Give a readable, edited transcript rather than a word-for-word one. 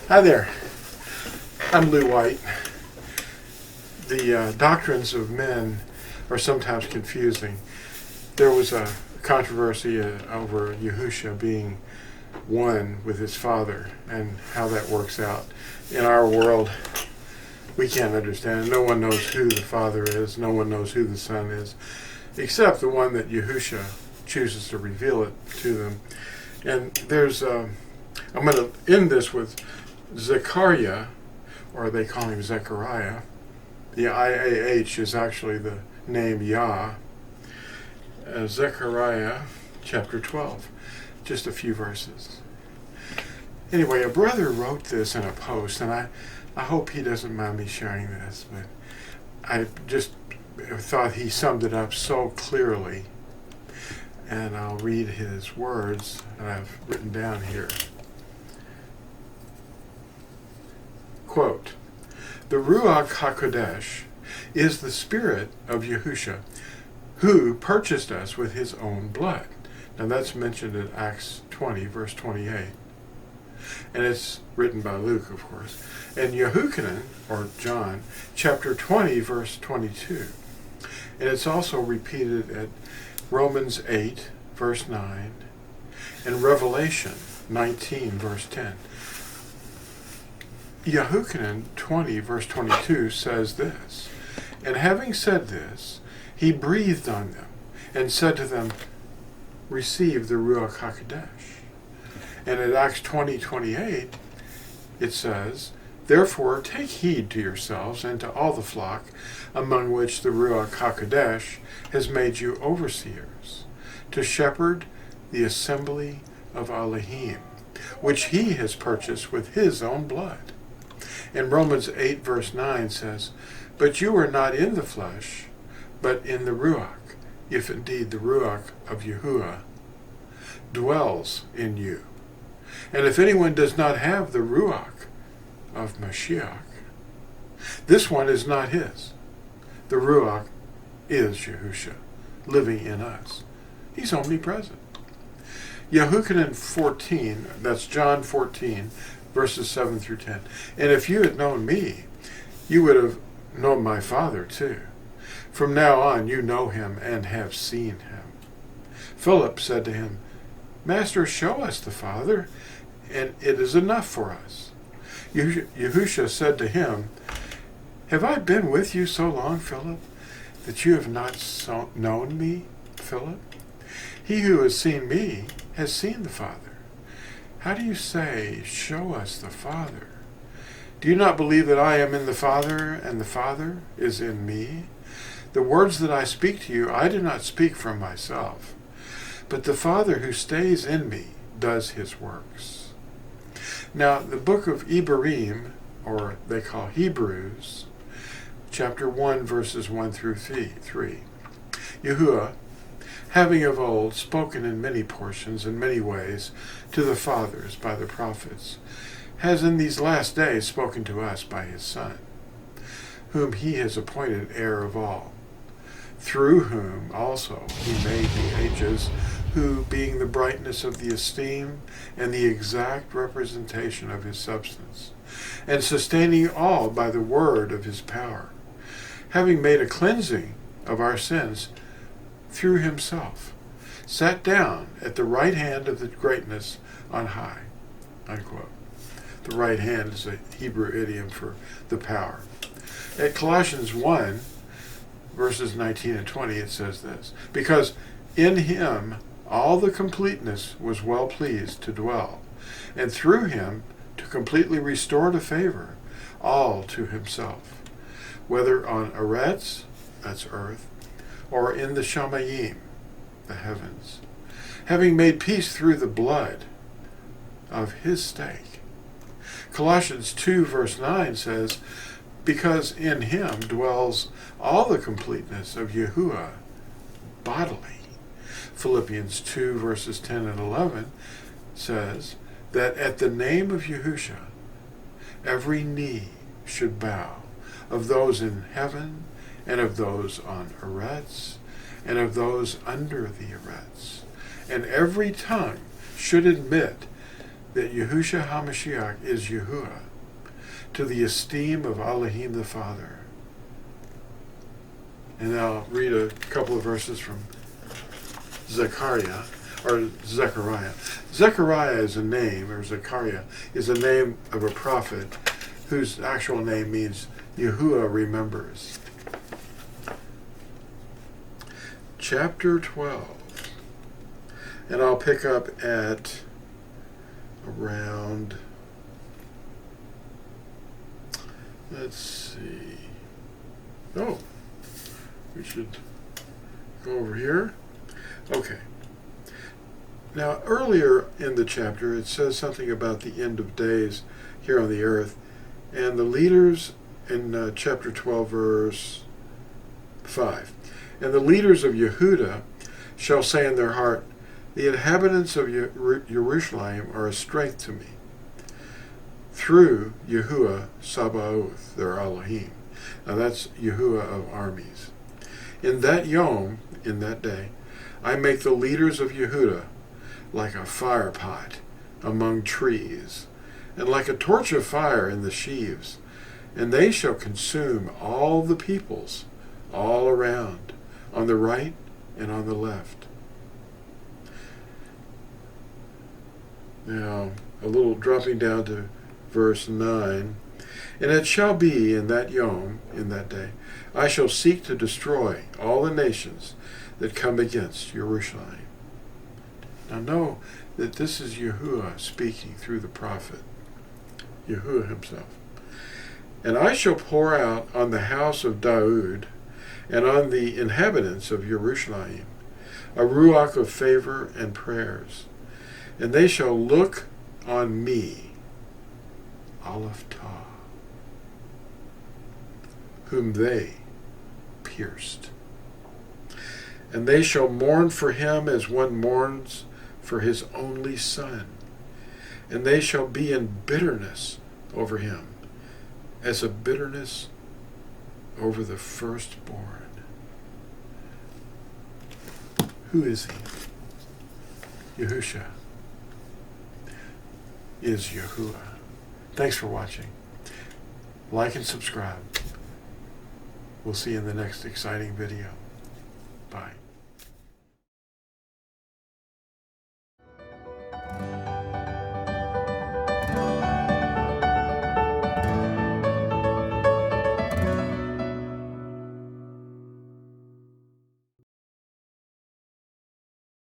Hi there, I'm Lew White. The doctrines of men are sometimes confusing. There was a controversy over Yahusha being one with his Father and how that works out. In our world, we can't understand. No one knows who the Father is. No one knows who the Son is, except the one that Yahusha chooses to reveal it to them. And there's, I'm going to end this with Zechariah, or they call him Zechariah. The IAH is actually the name Yah. Zechariah chapter 12, just a few verses. Anyway, a brother wrote this in a post, and I hope he doesn't mind me sharing this, but I just thought he summed it up so clearly. And I'll read his words that I've written down here. Quote, "The Ruach HaKodesh is the Spirit of Yahusha, who purchased us with his own blood." Now that's mentioned in Acts 20, verse 28. And it's written by Luke, of course. And Yehuchanan, or John, chapter 20, verse 22. And it's also repeated at Romans 8, verse 9, and Revelation 19, verse 10. Yehuchanan 20, verse 22 says this, "And having said this, he breathed on them and said to them, receive the Ruach HaKodesh." And at Acts 20, 28, it says, "Therefore take heed to yourselves and to all the flock, among which the Ruach HaKodesh has made you overseers, to shepherd the assembly of Elohim, which he has purchased with his own blood." And Romans 8, verse 9 says, "But you are not in the flesh, but in the Ruach, if indeed the Ruach of Yahuwah dwells in you. And if anyone does not have the Ruach of Mashiach, this one is not his. The Ruach is Yahusha, living in us. He's omnipresent." Yehuchanan 14, that's John 14, verses 7 through 10. "And if you had known me, you would have known my Father too. From now on you know him and have seen him." Philip said to him, "Master, show us the Father, and it is enough for us." Yahusha said to him, "Have I been with you so long, Philip, that you have not known me, Philip? He who has seen me has seen the Father. How do you say, 'Show us the Father'? Do you not believe that I am in the Father, and the Father is in me? The words that I speak to you, I do not speak from myself, but the Father who stays in me does his works." Now, the book of Ibarim, or they call Hebrews, chapter 1, verses 1 through 3. Yahuwah, having of old spoken in many portions and many ways to the fathers by the prophets, has in these last days spoken to us by his Son, whom he has appointed heir of all, through whom also he made the ages, who, being the brightness of the esteem and the exact representation of his substance, and sustaining all by the word of his power, having made a cleansing of our sins through himself, sat down at the right hand of the greatness on high." Unquote. The right hand is a Hebrew idiom for the power. At Colossians 1, verses 19 and 20, it says this, "Because in him all the completeness was well pleased to dwell, and through him to completely restore to favor all to himself, whether on Eretz," that's earth, "or in the Shamayim," the heavens, having made peace through the blood of his stake." Colossians 2, verse 9 says, "Because in him dwells all the completeness of Yahuwah bodily." Philippians 2, verses 10 and 11 says that at the name of Yahusha, every knee should bow, of those in heaven, and of those on Eretz, and of those under the Eretz, and every tongue should admit that Yahusha HaMashiach is Yahuah, to the esteem of Elohim the Father. And I'll read a couple of verses from Zechariah. Zechariah is a name, or Zechariah is a name of a prophet whose actual name means Yahuah remembers. Chapter 12. And I'll pick up at around, let's see. Oh, we should go over here. Okay. Now, earlier in the chapter, it says something about the end of days here on the earth. And the leaders in chapter 12, verse 5. And the leaders of Yehudah shall say in their heart, the inhabitants of Jerusalem are a strength to me. Through Yahuwah Sabaoth, their Elohim. Now that's Yahuwah of armies. In that yom, in that day, I make the leaders of Yehudah like a fire pot among trees, and like a torch of fire in the sheaves, and they shall consume all the peoples all around, on the right and on the left. Now, a little dropping down to verse 9. And it shall be in that yom, in that day, I shall seek to destroy all the nations that come against Jerusalem. Now know that this is Yahuwah speaking through the prophet, Yahuwah himself. And I shall pour out on the house of Daud and on the inhabitants of Jerusalem a ruach of favor and prayers. And they shall look on me, Aleph Tah, whom they pierced. And they shall mourn for him as one mourns for his only son. And they shall be in bitterness over him, as a bitterness over the firstborn. Who is he? Yahusha is Yahuwah. Thanks for watching. Like and subscribe. We'll see you in the next exciting video. Bye.